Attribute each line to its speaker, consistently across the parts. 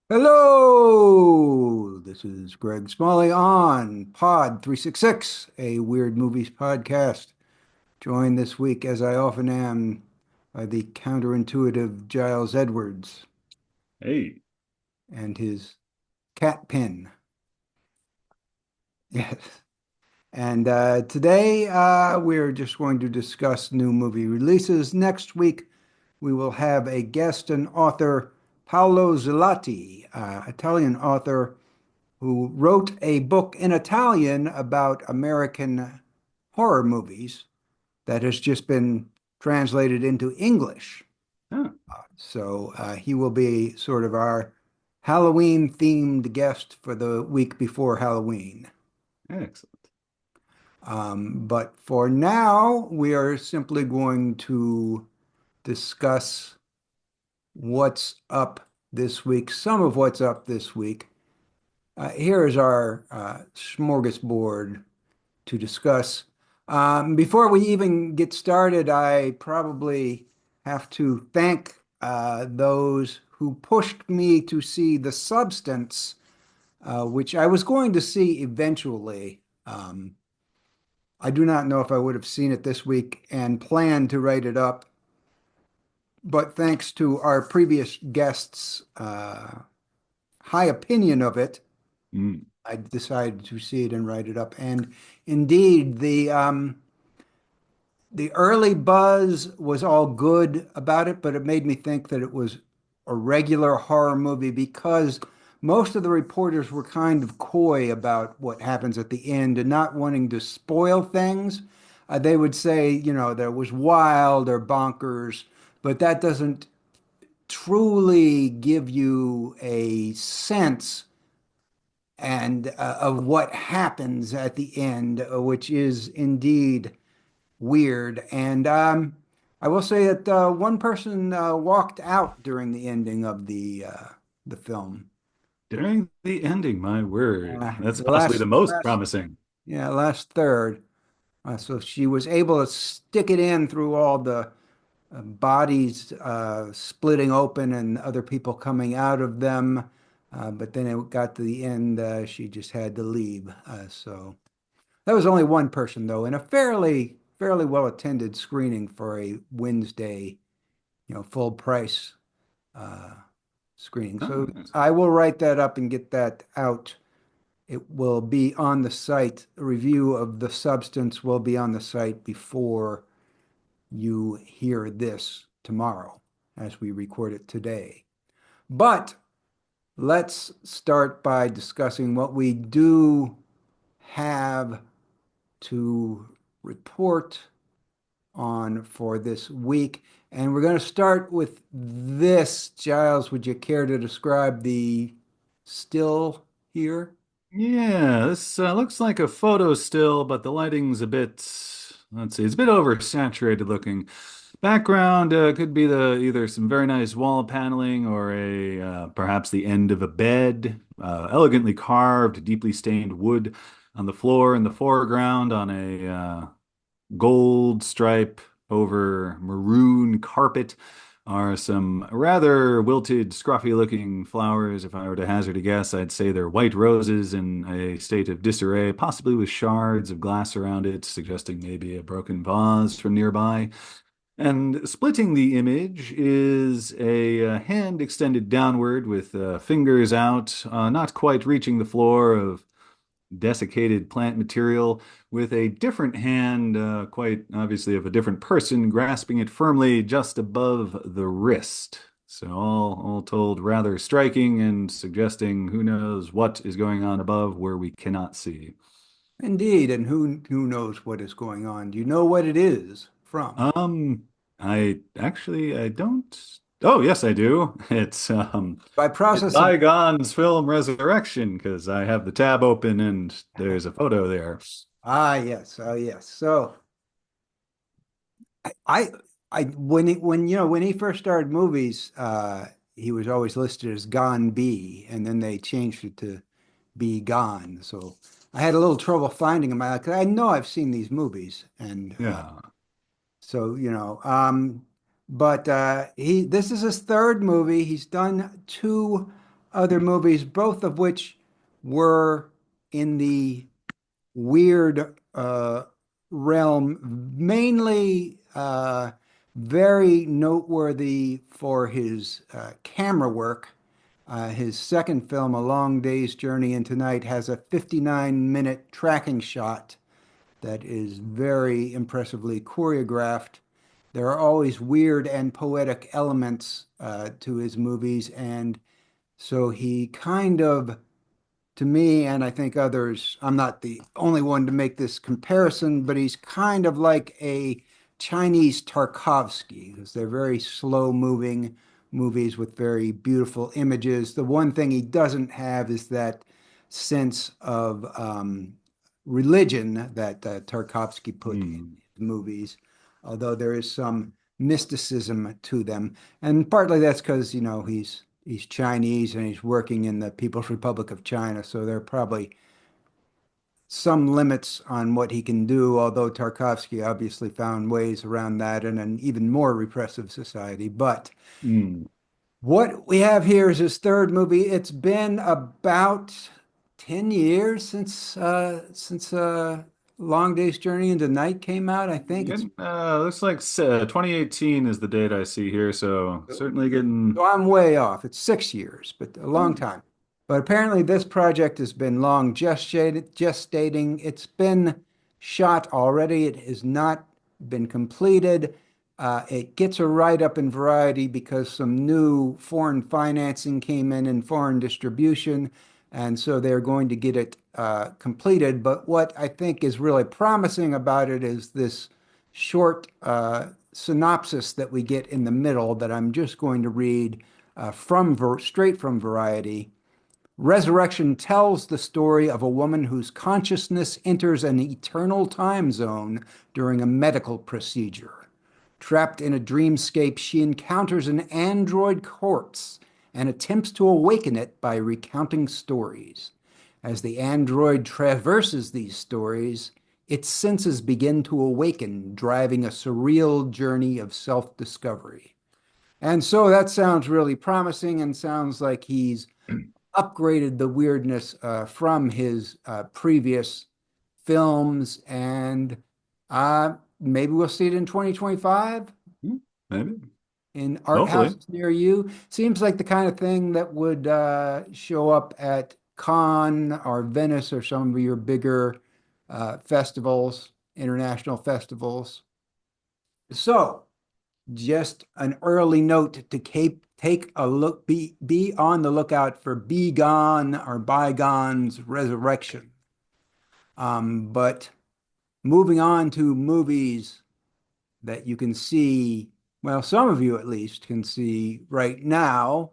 Speaker 1: Hello, this is Greg Smalley on Pod 366, a weird movies podcast. Joined this week, as I often am, by the counterintuitive Giles Edwards
Speaker 2: Hey,
Speaker 1: and his cat pin. Yes. And today we're just going to discuss new movie releases. Next week, we will have a guest and author, Paolo Zilati, Italian author who wrote a book in Italian about American horror movies that has just been translated into English.
Speaker 2: oh,
Speaker 1: So he will be sort of our Halloween themed guest for the week before Halloween.
Speaker 2: excellent.
Speaker 1: But for now, we are simply going to discuss what's up this week, some of what's up this week. Here is our smorgasbord to discuss. Before we even get started, I probably have to thank those who pushed me to see The Substance, which I was going to see eventually. I do not know if I would have seen it this week and planned to write it up, but thanks to our previous guests' high opinion of it,
Speaker 2: Mm.
Speaker 1: I decided to see it and write it up. And indeed, the early buzz was all good about it, but it made me think that it was a regular horror movie because most of the reporters were kind of coy about what happens at the end and not wanting to spoil things. They would say, that it was wild or bonkers, but that doesn't truly give you a sense and of what happens at the end, which is indeed weird. And I will say that one person walked out during the ending of the film.
Speaker 2: During the ending, my word, that's
Speaker 1: The
Speaker 2: possibly the most
Speaker 1: last,
Speaker 2: promising.
Speaker 1: yeah, last third. So she was able to stick it in through all the bodies splitting open and other people coming out of them. But then it got to the end, she just had to leave. So that was only one person though, in a fairly well attended screening for a Wednesday, full price uh, screening.
Speaker 2: Oh,
Speaker 1: So
Speaker 2: yes.
Speaker 1: I will write that up and get that out. It will be on the site. A review of The Substance will be on the site before you hear this tomorrow, as we record it today. But let's start by discussing what we do have to report on for this week. And we're going to start with this. Giles, would you care to describe the still here?
Speaker 2: Yeah, this looks like a photo still, but the lighting's a bit, let's see, it's a bit oversaturated looking. Background could be the either some very nice wall paneling or a perhaps the end of a bed, elegantly carved, deeply stained wood on the floor in the foreground on a gold stripe over maroon carpet are some rather wilted, scruffy looking flowers. If I were to hazard a guess, I'd say they're white roses in a state of disarray, possibly with shards of glass around it, suggesting maybe a broken vase from nearby. And splitting the image is a hand extended downward with fingers out, not quite reaching the floor of desiccated plant material with a different hand, quite obviously of a different person, grasping it firmly just above the wrist. So all told, rather striking and suggesting who knows what is going on above where we cannot see.
Speaker 1: Indeed, and who knows what is going on? Do you know what it is from?
Speaker 2: Um, I don't. Oh, yes, I do.
Speaker 1: By
Speaker 2: It's
Speaker 1: process of
Speaker 2: Bygone's Film Resurrection because I have the tab open and there's a photo there.
Speaker 1: yes, yes. So I, when he first started movies, he was always listed as Gone B, and then they changed it to Be Gone. So I had a little trouble finding him. I know I've seen these movies, and
Speaker 2: Yeah.
Speaker 1: so but he this is his third movie. He's done two other movies, both of which were in the weird realm, mainly very noteworthy for his camera work. His second film, A Long Day's Journey into Night, has a 59-minute tracking shot that is very impressively choreographed. There are always weird and poetic elements to his movies, and so he kind of, to me, and I think others, I'm not the only one to make this comparison, but he's kind of like a Chinese Tarkovsky, because they're very slow moving movies with very beautiful images. The one thing he doesn't have is that sense of religion that Tarkovsky put in
Speaker 2: Hmm.
Speaker 1: his movies, although there is some mysticism to them. And partly that's because, he's Chinese and he's working in the People's Republic of China, so there are probably some limits on what he can do, although Tarkovsky obviously found ways around that in an even more repressive society. But
Speaker 2: Hmm.
Speaker 1: what we have here is his third movie. It's been about 10 years since Long Day's Journey into Night came out. I think it's
Speaker 2: Looks like 2018 is the date I see here, so certainly getting.
Speaker 1: So I'm way off. It's 6 years, but a long
Speaker 2: Oh.
Speaker 1: time. But apparently, this project has been long gestating. It's been shot already. It has not been completed. It gets a write-up in Variety because some new foreign financing came in and foreign distribution, and so they're going to get it completed. But what I think is really promising about it is this short synopsis that we get in the middle that I'm just going to read straight from Variety. Resurrection tells the story of a woman whose consciousness enters an eternal time zone during a medical procedure. Trapped in a dreamscape, she encounters an android corpse and attempts to awaken it by recounting stories. As the android traverses these stories, its senses begin to awaken, driving a surreal journey of self-discovery. And so that sounds really promising and sounds like he's upgraded the weirdness from his previous films. And maybe we'll see it in 2025
Speaker 2: Hmm, maybe.
Speaker 1: in art
Speaker 2: Hopefully.
Speaker 1: houses near you. Seems like the kind of thing that would show up at Cannes or Venice or some of your bigger festivals, international festivals. So, just an early note to take a look, be on the lookout for Be Gone or Bygone's Resurrection. But moving on to movies that you can see, well, some of you at least can see right now.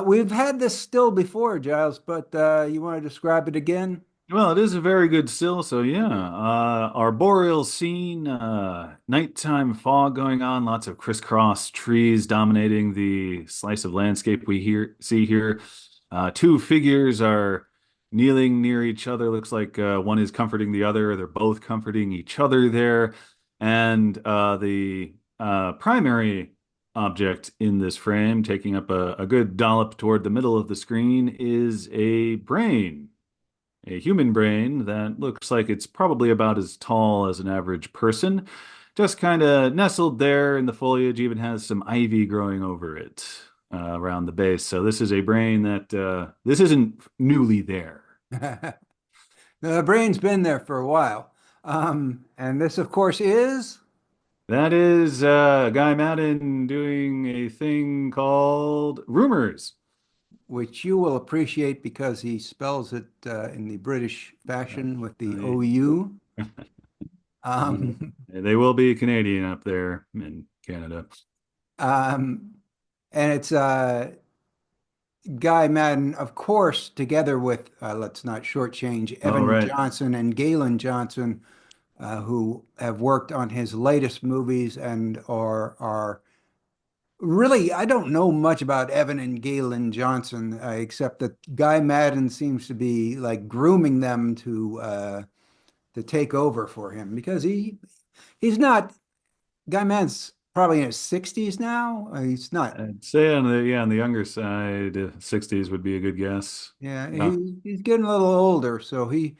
Speaker 1: We've had this still before, Giles, but you want to describe it again?
Speaker 2: Well, it is a very good still, so yeah. Arboreal scene, nighttime fog going on, lots of crisscross trees dominating the slice of landscape we see here. Two figures are kneeling near each other. Looks like one is comforting the other. They're both comforting each other there. And the primary object in this frame, taking up a good dollop toward the middle of the screen, is a brain, a human brain that looks like it's probably about as tall as an average person, just kind of nestled there in the foliage, even has some ivy growing over it around the base. So this is a brain that this isn't newly there.
Speaker 1: The brain's been there for a while. And this, of course, is,
Speaker 2: That is Guy Maddin doing a thing called Rumors.
Speaker 1: which you will appreciate because he spells it in the British fashion with the
Speaker 2: Uh,
Speaker 1: OU. Um,
Speaker 2: they will be Canadian up there in Canada.
Speaker 1: um, and it's Guy Maddin, of course, together with, let's not shortchange,
Speaker 2: Oh,
Speaker 1: Evan
Speaker 2: right.
Speaker 1: Johnson and Galen Johnson, who have worked on his latest movies and are really, I don't know much about Evan and Galen Johnson, except that Guy Maddin seems to be like grooming them to take over for him because he's not Guy Maddin's probably in his 60s now. He's not.
Speaker 2: I'd say on the younger side, 60s would be a good guess.
Speaker 1: Yeah,
Speaker 2: No.
Speaker 1: he's getting a little older, so he's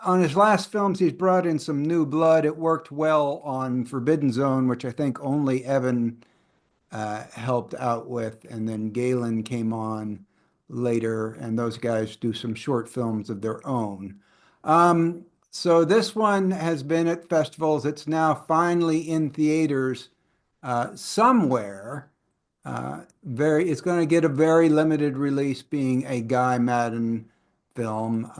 Speaker 1: on his last films. He's brought in some new blood. It worked well on Forbidden Zone, which I think only Evan helped out with, and then Galen came on later, and those guys do some short films of their own. So this one has been at festivals. It's now finally in theaters somewhere. It's going to get a very limited release, being a Guy Maddin film,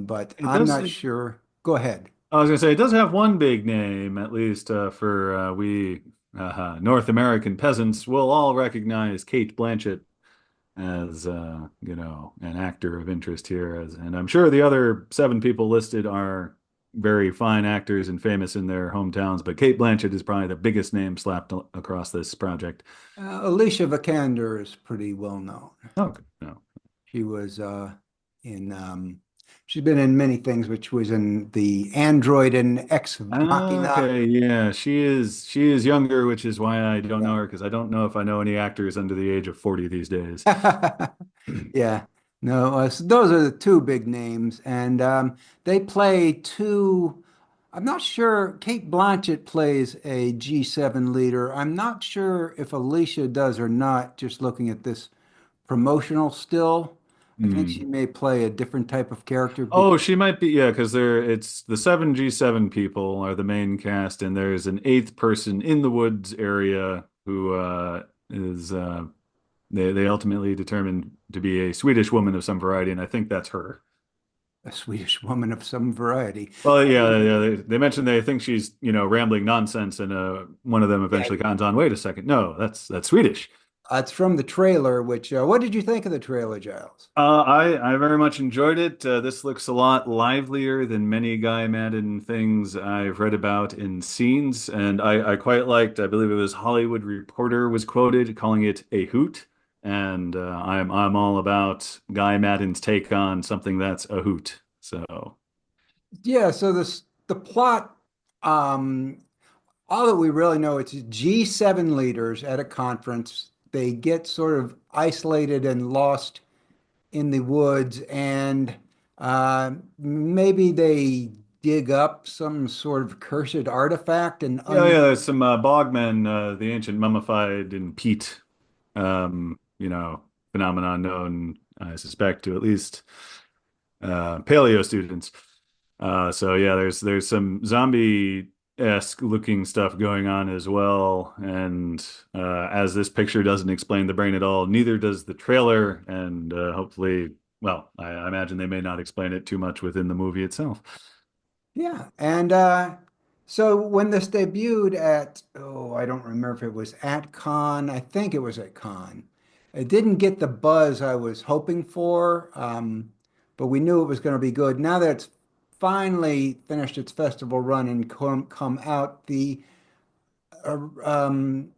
Speaker 1: but
Speaker 2: It
Speaker 1: I'm
Speaker 2: does.
Speaker 1: not sure. Go ahead.
Speaker 2: I was gonna say it does have one big name, at least for we North American peasants. Will all recognize Kate Blanchett as an actor of interest here, and I'm sure the other seven people listed are very fine actors and famous in their hometowns, but Kate Blanchett is probably the biggest name slapped across this project.
Speaker 1: Alicia Vikander is pretty well known.
Speaker 2: Okay, no.
Speaker 1: She was in she's been in many things, which was in the Android and Ex Machina.
Speaker 2: Okay, yeah, she is younger, which is why I don't know
Speaker 1: Yeah.
Speaker 2: her because I don't know if I know any actors under the age of 40 these days.
Speaker 1: Yeah. No, so those are the two big names, and they play two. I'm not sure. Kate Blanchett plays a G7 leader. I'm not sure if Alicia does or not, just looking at this promotional still. I think she
Speaker 2: Hmm.
Speaker 1: may play a different type of character
Speaker 2: Oh,
Speaker 1: because
Speaker 2: she might be, yeah, because it's the seven G7 people are the main cast, and there's an eighth person in the woods area who is they ultimately determined to be a Swedish woman of some variety, and I think that's her.
Speaker 1: a Swedish woman of some variety.
Speaker 2: Well, yeah, yeah, they mentioned they think she's, rambling nonsense, and one of them
Speaker 1: Yeah,
Speaker 2: eventually comes on, wait a second, no, that's Swedish.
Speaker 1: it's from the trailer, which, what did you think of the trailer, Giles?
Speaker 2: I very much enjoyed it. This looks a lot livelier than many Guy Maddin things I've read about in scenes, and I quite liked. I believe it was Hollywood Reporter was quoted calling it a hoot, and I'm all about Guy Maddin's take on something that's a hoot. So
Speaker 1: Yeah, so the plot, um, all that we really know, it's G7 leaders at a conference. They get sort of isolated and lost in the woods, and maybe they dig up some sort of cursed artifact and
Speaker 2: yeah,
Speaker 1: un
Speaker 2: yeah, there's some bogmen, the ancient mummified in peat, um, you know, phenomenon known, I suspect, to at least paleo students. So yeah, there's some zombie-esque looking stuff going on as well. And as this picture doesn't explain the brain at all, neither does the trailer. And hopefully, well, I imagine they may not explain it too much within the movie itself.
Speaker 1: Yeah, and so when this debuted at, oh, I don't remember if it was at Con, I think it was at Con. It didn't get the buzz I was hoping for, but we knew it was going to be good. Now that it's finally finished its festival run and come out, the uh, um,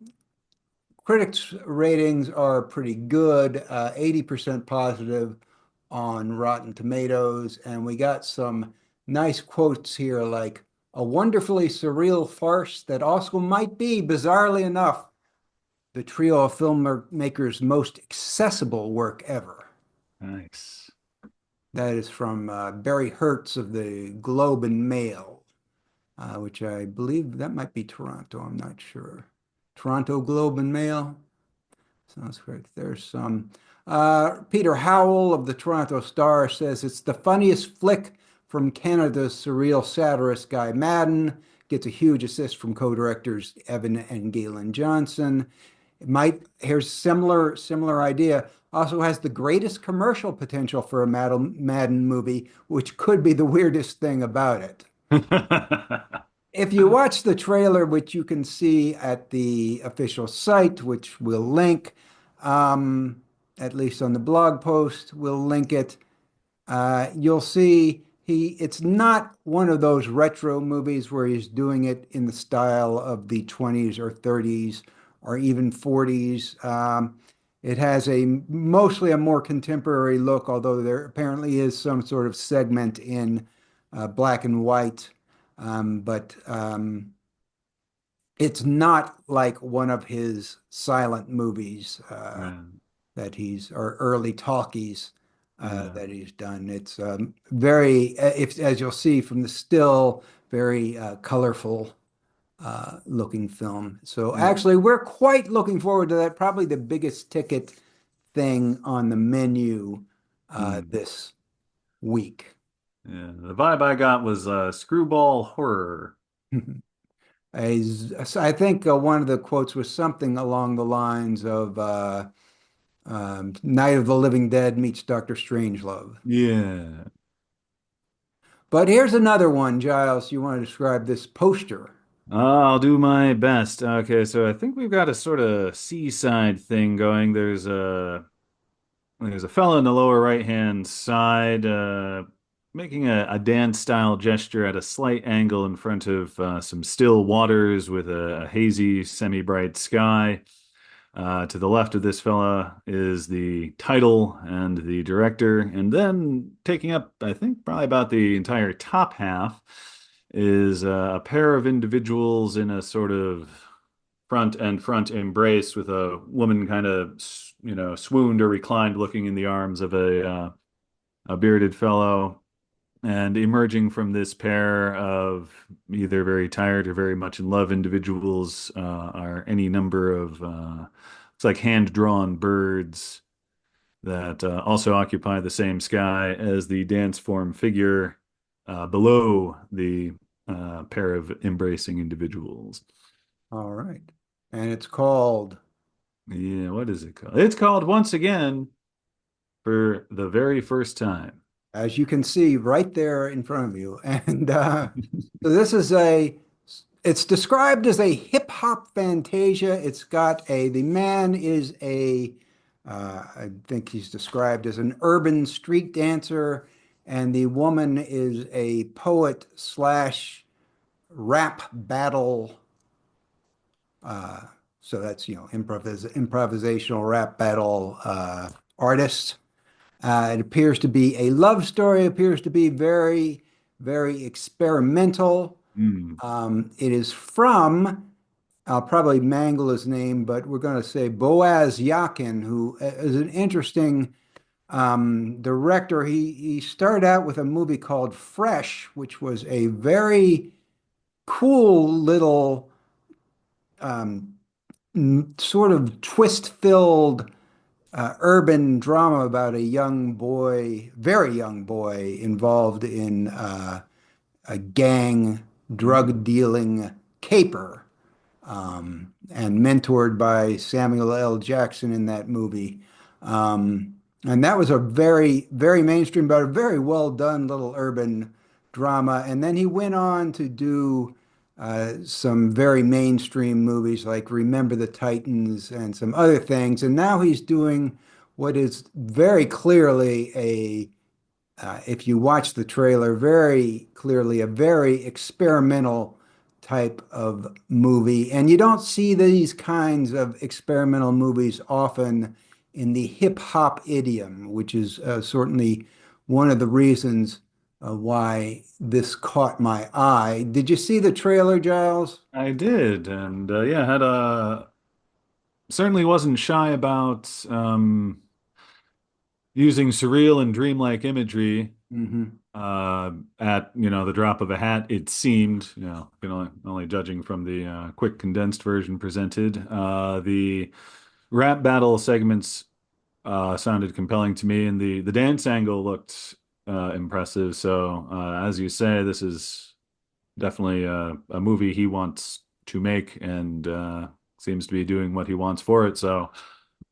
Speaker 1: critics' ratings are pretty good, 80% positive on Rotten Tomatoes. And we got some nice quotes here, like a wonderfully surreal farce that also might be, bizarrely enough, the trio of filmmakers' most accessible work ever.
Speaker 2: Nice.
Speaker 1: That is from Barry Hertz of the Globe and Mail, which I believe that might be Toronto. I'm not sure. Toronto Globe and Mail. Sounds correct. There's some. Peter Howell of the Toronto Star says it's the funniest flick from Canada's surreal satirist Guy Maddin. Gets a huge assist from co-directors Evan and Galen Johnson. Here's similar idea. Also has the greatest commercial potential for a Madden movie, which could be the weirdest thing about it. If you watch the trailer, which you can see at the official site, which we'll link, um, at least on the blog post, we'll link it. You'll see it's not one of those retro movies where he's doing it in the style of the 20s or 30s or even 40s. It has mostly a more contemporary look, although there apparently is some sort of segment in black and white. But It's not like one of his silent movies
Speaker 2: Right.
Speaker 1: that or early talkies
Speaker 2: Yeah.
Speaker 1: that he's done. It's very, if as you'll see from the still, very colorful looking film. So
Speaker 2: Mm.
Speaker 1: actually, we're quite looking forward to that. Probably the biggest ticket thing on the menu
Speaker 2: Mm.
Speaker 1: this week.
Speaker 2: Yeah. The vibe I got was screwball horror.
Speaker 1: I think one of the quotes was something along the lines of Night of the Living Dead meets Dr. Strangelove.
Speaker 2: Yeah.
Speaker 1: But here's another one, Giles. You want to describe this poster?
Speaker 2: I'll do my best. Okay, so I think we've got a sort of seaside thing going. There's a fella in the lower right-hand side making a dance style gesture at a slight angle in front of some still waters with a hazy, semi-bright sky. To the left of this fella is the title and the director, and then taking up, I think, probably about the entire top half is a pair of individuals in a sort of front embrace with a woman kind of, swooned or reclined looking in the arms of a bearded fellow. And emerging from this pair of either very tired or very much in love individuals are any number of, it's like hand-drawn birds that also occupy the same sky as the dance form figure below the pair of embracing individuals.
Speaker 1: All right. And it's called,
Speaker 2: Yeah, what is it called? It's called Once Again for the Very First Time.
Speaker 1: as you can see right there in front of you. And so this is it's described as a hip hop fantasia. It's got the man is I think he's described as an urban street dancer, and the woman is a poet slash rap battle. Uh, so that's, improvisational rap battle artist. It appears to be a love story, appears to be very, very experimental.
Speaker 2: Mm.
Speaker 1: It is from, I'll probably mangle his name, but we're going to say Boaz Yakin, who is an interesting director. He started out with a movie called Fresh, which was a very cool little um, sort of twist-filled urban drama about a young boy, very young boy, involved in a gang drug dealing caper, and mentored by Samuel L. Jackson in that movie. And that was a very, very mainstream, but a very well done little urban drama. And then he went on to do some very mainstream movies like Remember the Titans and some other things. And now he's doing what is very clearly if you watch the trailer, very clearly a very experimental type of movie. And you don't see these kinds of experimental movies often in the hip hop idiom, which is certainly one of the reasons why this caught my eye. Did you see the trailer, Giles?
Speaker 2: I did, and yeah, had a certainly wasn't shy about using surreal and dreamlike imagery
Speaker 1: Hmm.
Speaker 2: at the drop of a hat. It seemed, only judging from the quick condensed version presented. The rap battle segments sounded compelling to me, and the dance angle looked impressive. So, as you say, this is definitely a movie he wants to make, and seems to be doing what he wants for it. So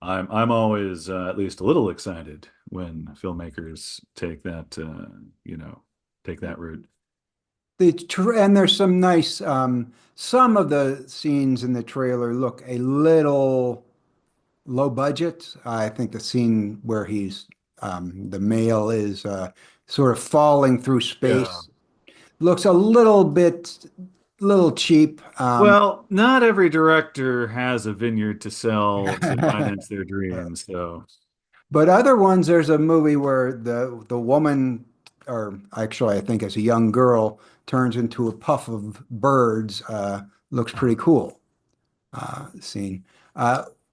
Speaker 2: I'm always at least a little excited when filmmakers take that take that route.
Speaker 1: And there's some nice some of the scenes in the trailer look a little low budget. I think the scene where the male is sort of falling through
Speaker 2: Yeah.
Speaker 1: space looks a little cheap.
Speaker 2: Well, not every director has a vineyard to sell to finance their dreams, so
Speaker 1: But other ones, there's a movie where the woman, or actually I think as a young girl, turns into a puff of birds, looks pretty cool. Scene.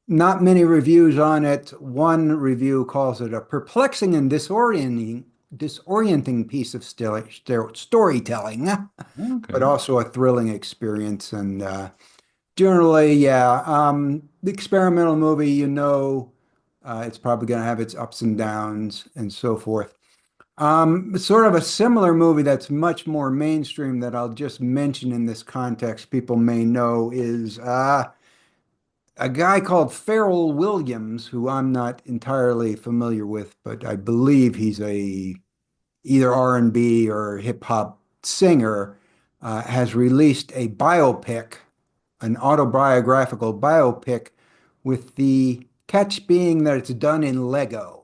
Speaker 1: Not many reviews on it. One review calls it a perplexing and disorienting piece of storytelling, but
Speaker 2: Okay.
Speaker 1: also a thrilling experience. And generally, yeah, the experimental movie, it's probably going to have its ups and downs and so forth. Sort of a similar movie that's much more mainstream that I'll just mention in this context, people may know, is a guy called Pharrell Williams, who I'm not entirely familiar with, but I believe he's a either R&B or hip hop singer, has released a biopic, an autobiographical biopic, with the catch being that it's done in Lego.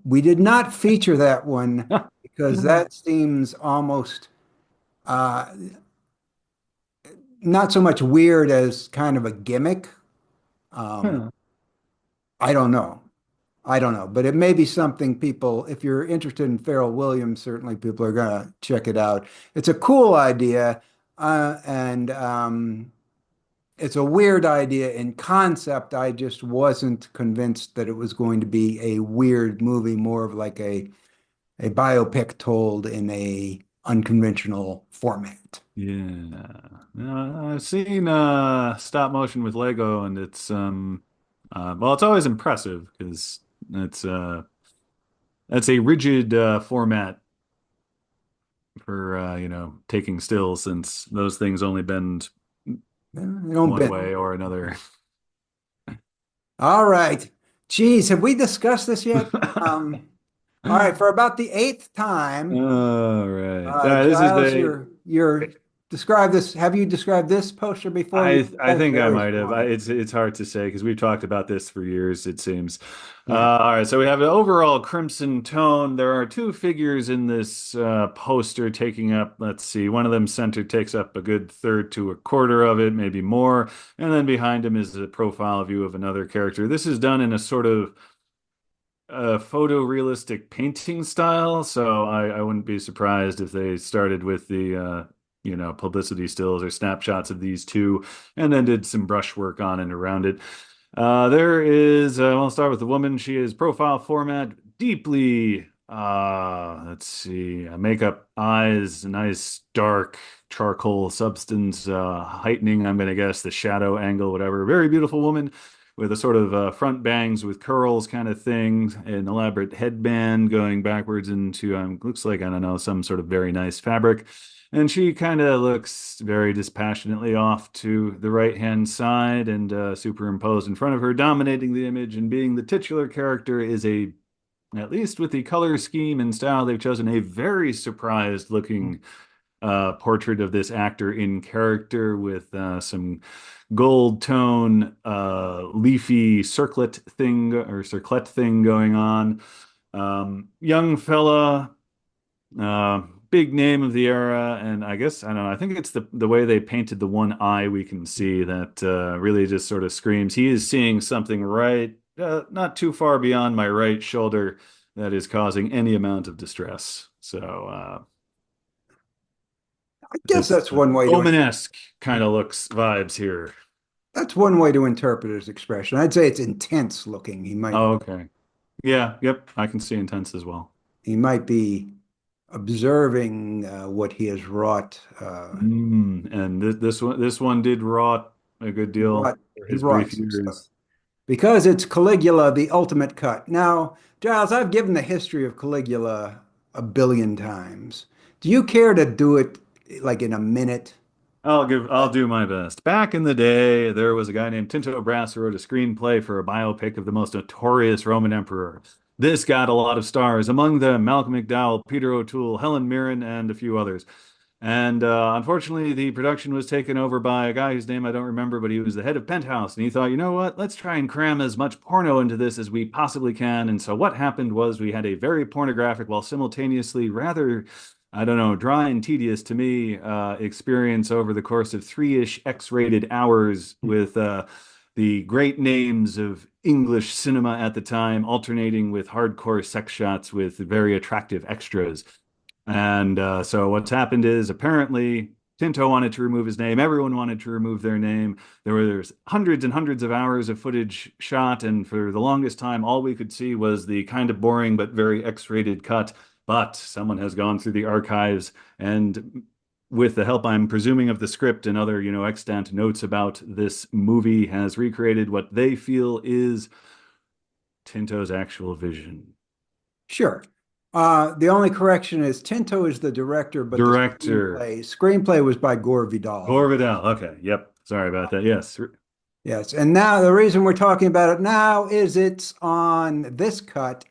Speaker 1: We did not feature that one because that seems almost uh, not so much weird as kind of a gimmick. Um,
Speaker 2: Huh.
Speaker 1: I don't know. I don't know, but it may be something people, if you're interested in Pharrell Williams, certainly people are going to check it out. It's a cool idea, and it's a weird idea in concept. I just wasn't convinced that it was going to be a weird movie, more of like a biopic told in a unconventional format.
Speaker 2: Yeah. I've seen stop motion with Lego and it's it's always impressive because it's that's a rigid format for taking still since those things only bend
Speaker 1: They don't
Speaker 2: one
Speaker 1: bend.
Speaker 2: way or another.
Speaker 1: All right. Geez, have we discussed this yet? All right, for about the eighth time,
Speaker 2: All right. All right, this is
Speaker 1: Giles,
Speaker 2: the
Speaker 1: you're describe this. Have you described this poster before? You
Speaker 2: I
Speaker 1: have
Speaker 2: think I
Speaker 1: various
Speaker 2: might have.
Speaker 1: ones.
Speaker 2: It's hard to say because we've talked about this for years, it seems.
Speaker 1: Yeah.
Speaker 2: All right, so we have an overall crimson tone. There are two figures in this poster taking up, let's see, one of them center takes up a good third to a quarter of it, maybe more, and then behind him is a profile view of another character. This is done in a sort of photorealistic painting style, so I wouldn't be surprised if they started with the publicity stills or snapshots of these two, and then did some brushwork on and around it. There is, I'll start with the woman. She is profile format, deeply, let's see, makeup, eyes, nice dark charcoal substance, heightening, I'm going to guess, the shadow angle, whatever. Very beautiful woman with a sort of front bangs with curls kind of thing, an elaborate headband going backwards into, looks like, I don't know, some sort of very nice fabric. And she kind of looks very dispassionately off to the right-hand side and superimposed in front of her, dominating the image and being the titular character is at least with the color scheme and style they've chosen, a very surprised looking portrait of this actor in character with some gold tone, leafy circlet thing going on. Young fella, uh, big name of the era, and I guess I don't know. I think it's the way they painted the one eye we can see that really just sort of screams he is seeing something right, not too far beyond my right shoulder that is causing any amount of distress. So
Speaker 1: I guess
Speaker 2: it's Omen-esque kind of looks vibes here.
Speaker 1: that's one way to interpret his expression. I'd say it's intense looking.
Speaker 2: Oh, okay. Yeah, yep. I can see intense as well.
Speaker 1: He might be observing what he has wrought.
Speaker 2: And this one did rot a good
Speaker 1: He
Speaker 2: deal
Speaker 1: wrought
Speaker 2: for
Speaker 1: he
Speaker 2: his
Speaker 1: wrought
Speaker 2: brief
Speaker 1: some stuff.
Speaker 2: years.
Speaker 1: Because it's Caligula, the ultimate cut. Now, Giles, I've given the history of Caligula a billion times. Do you care to do it like in a minute?
Speaker 2: I'll do my best. Back in the day, there was a guy named Tinto Brass who wrote a screenplay for a biopic of the most notorious Roman emperor. This got a lot of stars, among them Malcolm McDowell, Peter O'Toole, Helen Mirren, and a few others. And unfortunately, the production was taken over by a guy whose name I don't remember, but he was the head of Penthouse. And he thought, you know what? Let's try and cram as much porno into this as we possibly can. And so what happened was we had a very pornographic, while simultaneously rather, I don't know, dry and tedious to me experience over the course of three-ish X-rated hours with the great names of English cinema at the time, alternating with hardcore sex shots with very attractive extras. And so what's happened is apparently Tinto wanted to remove his name. Everyone wanted to remove their name. There's hundreds and hundreds of hours of footage shot, and for the longest time, all we could see was the kind of boring but very X-rated cut. But someone has gone through the archives and with the help, I'm presuming, of the script and other, extant notes about this movie, has recreated what they feel is Tinto's actual vision.
Speaker 1: Sure. The only correction is Tinto is the director, but the
Speaker 2: Director
Speaker 1: screenplay was by Gore Vidal.
Speaker 2: Gore Vidal. Okay, yep. Sorry about that. Yes.
Speaker 1: Yes, and now the reason we're talking about it now is it's on this cut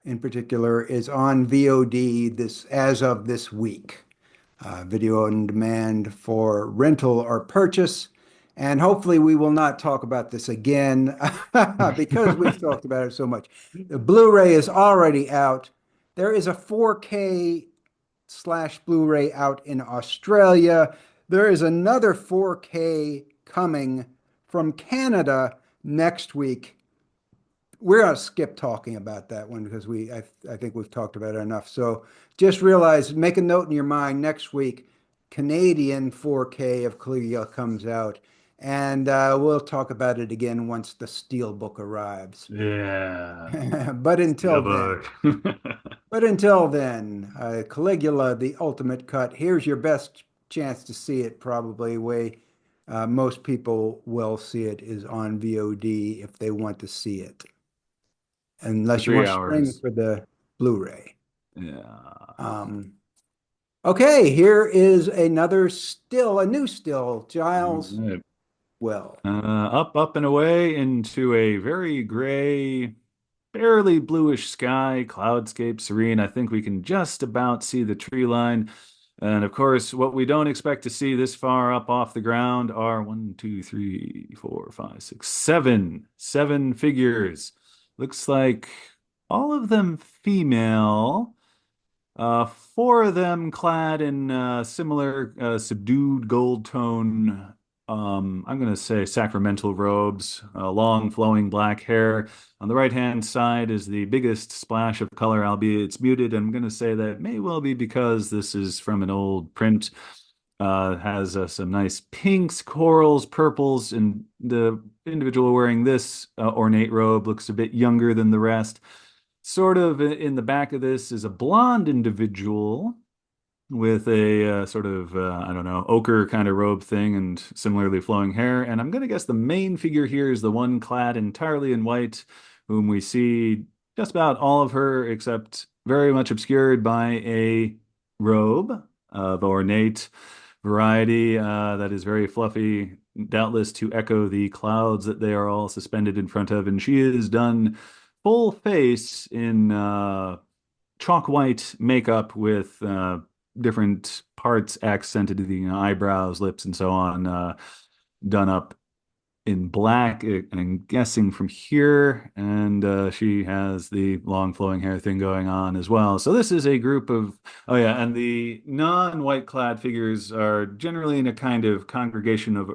Speaker 1: in particular is on VOD this as of this week. Video on demand for rental or purchase. And hopefully we will not talk about this again because we've talked about it so much. The Blu-ray is already out. There is a 4K slash Blu-ray out in Australia. There is another 4K coming from Canada next week. We're going to skip talking about that one because I think we've talked about it enough. So just realize, make a note in your mind next week, Canadian 4K of Caligula comes out, and we'll talk about it again once the Steelbook arrives.
Speaker 2: Yeah.
Speaker 1: But until then,
Speaker 2: Steelbook.
Speaker 1: Caligula, the ultimate cut. Here's your best chance to see it, probably. Way most people will see it is on VOD if they want to see it,
Speaker 2: For
Speaker 1: unless you
Speaker 2: three
Speaker 1: want to spring
Speaker 2: hours.
Speaker 1: for the Blu-ray.
Speaker 2: Yeah.
Speaker 1: Um, okay, here is another still, a new still, Giles.
Speaker 2: Right.
Speaker 1: Well,
Speaker 2: Up and away into a very gray, fairly bluish sky, cloudscape serene. I think we can just about see the tree line. And of course, what we don't expect to see this far up off the ground are one, two, three, four, five, six, seven figures. Looks like all of them female. Four of them clad in similar subdued gold tone, I'm going to say sacramental robes, long flowing black hair. On the right-hand side is the biggest splash of color, albeit it's muted. I'm going to say that may well be because this is from an old print. Has some nice pinks, corals, purples, and the individual wearing this ornate robe looks a bit younger than the rest. Sort of in the back of this is a blonde individual with a sort of, I don't know, ochre kind of robe thing and similarly flowing hair. And I'm going to guess the main figure here is the one clad entirely in white, whom we see just about all of her, except very much obscured by a robe of ornate variety that is very fluffy, doubtless to echo the clouds that they are all suspended in front of. And she is done full face in chalk white makeup with different parts accented to the eyebrows, lips, and so on, done up in black. And I'm guessing from here, and she has the long flowing hair thing going on as well. So this is a group of, oh yeah, and the non-white clad figures are generally in a kind of congregation of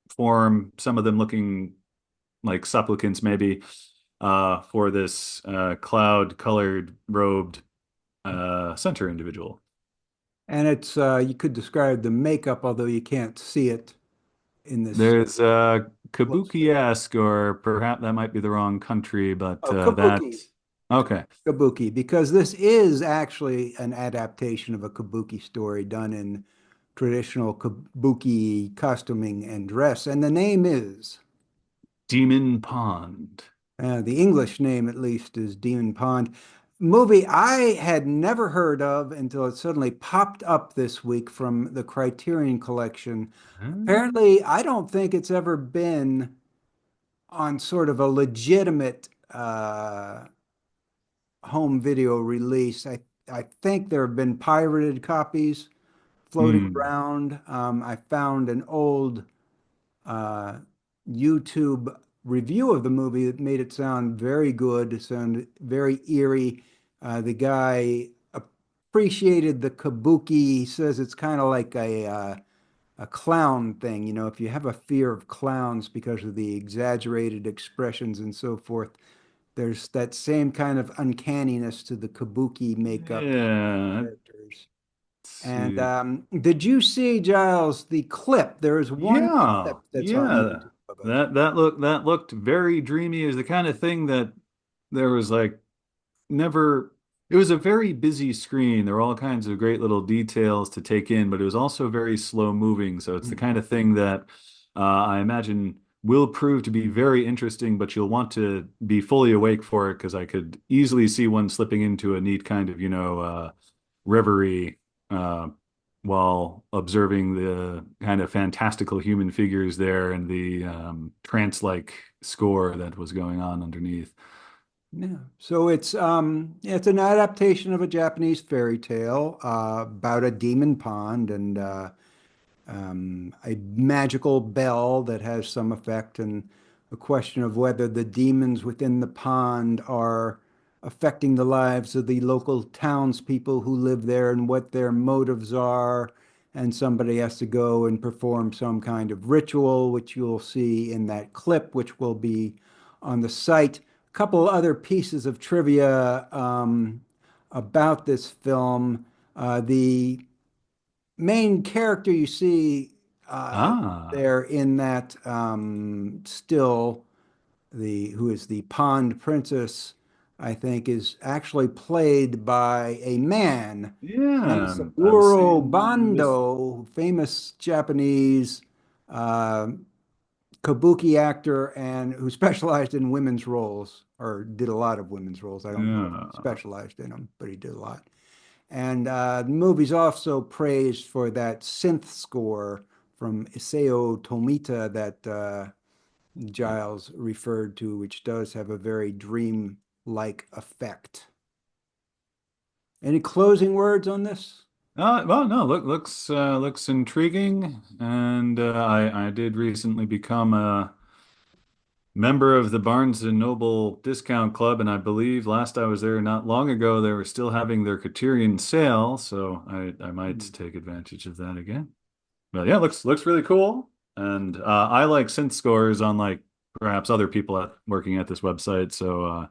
Speaker 2: form, some of them looking like supplicants maybe for this cloud colored robed center individual.
Speaker 1: and it's you could describe the makeup, although you can't see it in this
Speaker 2: There's
Speaker 1: close view.
Speaker 2: Kabuki-esque, or perhaps that might be the wrong country, but
Speaker 1: Oh,
Speaker 2: that
Speaker 1: Kabuki.
Speaker 2: okay.
Speaker 1: Kabuki, because this is actually an adaptation of a Kabuki story done in traditional Kabuki costuming and dress. And the name is,
Speaker 2: Demon Pond.
Speaker 1: the English name at least is Demon Pond. Movie I had never heard of until it suddenly popped up this week from the Criterion collection.
Speaker 2: Huh?
Speaker 1: Apparently, I don't think it's ever been on sort of a legitimate home video release. I think there have been pirated copies floating
Speaker 2: Hmm.
Speaker 1: around. I found an old uh, YouTube review of the movie that made it sound very good, sound very eerie. The guy appreciated the kabuki. He says it's kind of like a clown thing. You know, if you have a fear of clowns because of the exaggerated expressions and so forth, there's that same kind of uncanniness to the kabuki makeup
Speaker 2: Yeah,
Speaker 1: characters. And
Speaker 2: see.
Speaker 1: did you see, Giles, the clip? There is one
Speaker 2: Yeah,
Speaker 1: clip that's on
Speaker 2: yeah.
Speaker 1: YouTube of it.
Speaker 2: That looked very dreamy. Is the kind of thing that there was like never. It was a very busy screen. There were all kinds of great little details to take in, but it was also very slow moving. So it's the kind of thing that I imagine will prove to be very interesting, but you'll want to be fully awake for it because I could easily see one slipping into a neat kind of, reverie uh, while observing the kind of fantastical human figures there and the trance-like score that was going on underneath.
Speaker 1: Yeah. So it's an adaptation of a Japanese fairy tale about a demon pond and a magical bell that has some effect, and a question of whether the demons within the pond are affecting the lives of the local townspeople who live there and what their motives are. And somebody has to go and perform some kind of ritual, which you'll see in that clip, which will be on the site. A couple other pieces of trivia about this film. The main character you see
Speaker 2: Ah,
Speaker 1: there in that still, the who is the Pond Princess, I think, is actually played by a man,
Speaker 2: yeah. I've
Speaker 1: Mansaburo
Speaker 2: seen this.
Speaker 1: Bando, famous Japanese uh, kabuki actor and who specialized in women's roles, or did a lot of women's roles. I don't know if he
Speaker 2: Yeah.
Speaker 1: specialized in them, but he did a lot. And the movie's also praised for that synth score from Isao Tomita that Giles referred to, which does have a very dream-like effect. Any closing words on this?
Speaker 2: Well, no, looks intriguing, and I did recently become a member of the Barnes and Noble discount club, and I believe last I was there not long ago, they were still having their Criterion sale, so I might
Speaker 1: Hmm.
Speaker 2: take advantage of that again. But yeah, looks really cool, and I like synth scores, unlike perhaps other people working at this website, so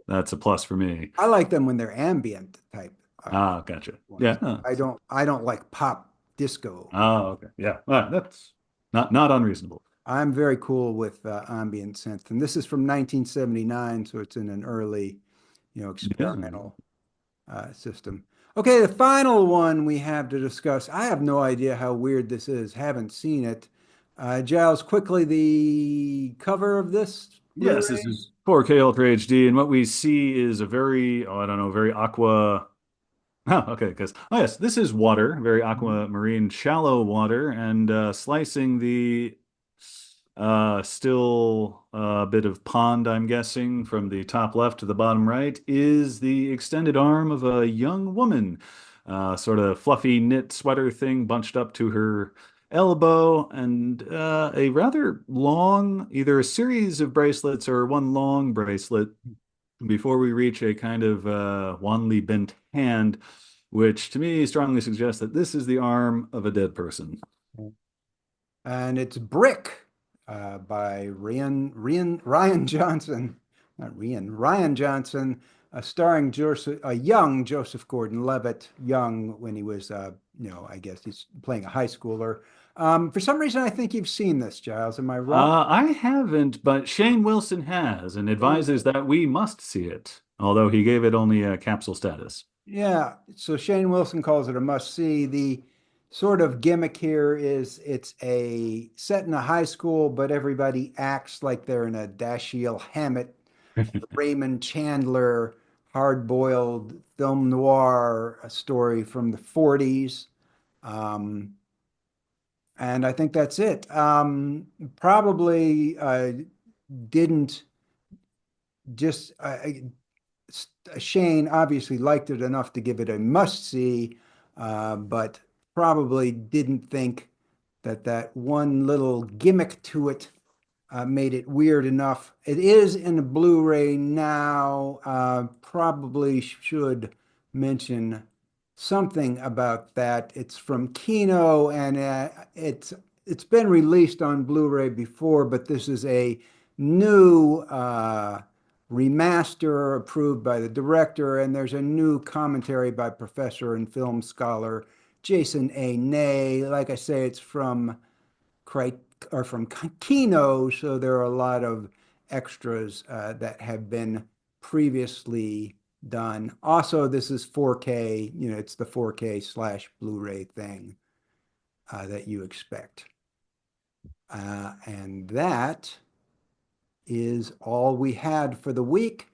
Speaker 2: that's a plus for me.
Speaker 1: I like them when they're ambient type
Speaker 2: Ah, gotcha. Yeah.
Speaker 1: ones. I don't like pop disco.
Speaker 2: Oh, okay. Yeah. That's not unreasonable.
Speaker 1: I'm very cool with ambient synth, and this is from 1979, so it's in an early,
Speaker 2: Yeah.
Speaker 1: experimental system. Okay, the final one we have to discuss. I have no idea how weird this is. Haven't seen it. Giles, quickly, the cover of this
Speaker 2: Yes, this
Speaker 1: Blu-ray.
Speaker 2: is 4K Ultra HD, and what we see is a very, I don't know, very aqua. Oh, okay, because yes, this is water, very
Speaker 1: Mhm.
Speaker 2: aquamarine, shallow water, and slicing the still bit of pond, I'm guessing, from the top left to the bottom right, is the extended arm of a young woman. Sort of fluffy knit sweater thing bunched up to her elbow, and a rather long, either a series of bracelets or one long bracelet before we reach a kind of wanly bent hand, which to me strongly suggests that this is the arm of a dead person.
Speaker 1: And it's Brick by Ryan Johnson, not Ryan Johnson, starring a young Joseph Gordon-Levitt, young when he was, I guess he's playing a high schooler. For some reason, I think you've seen this, Giles. Am I wrong?
Speaker 2: I haven't, but Shane Wilson has and advises that we must see it, although he gave it only a capsule status.
Speaker 1: Yeah, so Shane Wilson calls it a must-see. The sort of gimmick here is it's a set in a high school, but everybody acts like they're in a Dashiell Hammett, Raymond Chandler, hard-boiled film noir story from the 40s. Um, and I think that's it. Probably didn't just Shane obviously liked it enough to give it a must-see, but probably didn't think that that one little gimmick to it made it weird enough. It is in a Blu-ray now. Probably should mention something about that. It's from Kino, and it's been released on Blu-ray before, but this is a new remaster approved by the director, and there's a new commentary by professor and film scholar Jason A. Nay. Like I say, it's from Cri- or from Kino, so there are a lot of extras that have been previously done. Also, this is 4K, it's the 4K slash Blu-ray thing that you expect. And that is all we had for the week.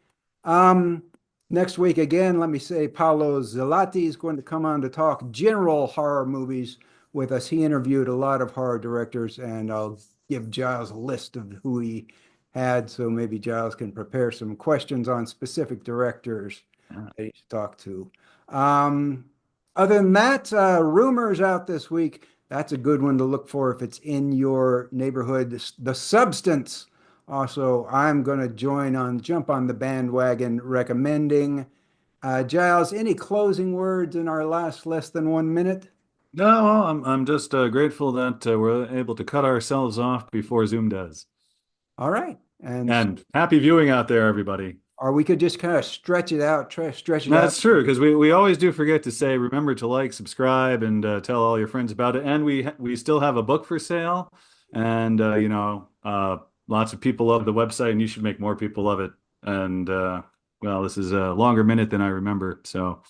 Speaker 1: Um, Next week, again, let me say Paolo Zilati is going to come on to talk general horror movies with us. He interviewed a lot of horror directors, and I'll give Giles a list of who he had, so maybe Giles can prepare some questions on specific directors that he's talked to. Um, Other than that, Rumors out this week. That's a good one to look for if it's in your neighborhood. The Substance. Also, I'm going to jump on the bandwagon recommending. Giles, any closing words in our less than 1 minute?
Speaker 2: No, well, I'm just grateful that we're able to cut ourselves off before Zoom does.
Speaker 1: All right. And
Speaker 2: And happy viewing out there, everybody.
Speaker 1: or we could just kind of stretch it out, stretch it out.
Speaker 2: That's true because we always do forget to say remember to like, subscribe, and tell all your friends about it. And we still have a book for sale, and lots of people love the website, and you should make more people love it. And well, this is a longer minute than I remember, so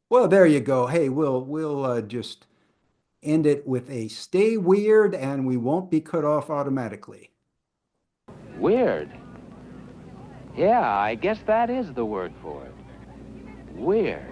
Speaker 1: Well, there you go. Hey, we'll just end it with a stay weird, and we won't be cut off automatically.
Speaker 3: Weird. Yeah, I guess that is the word for it. Weird.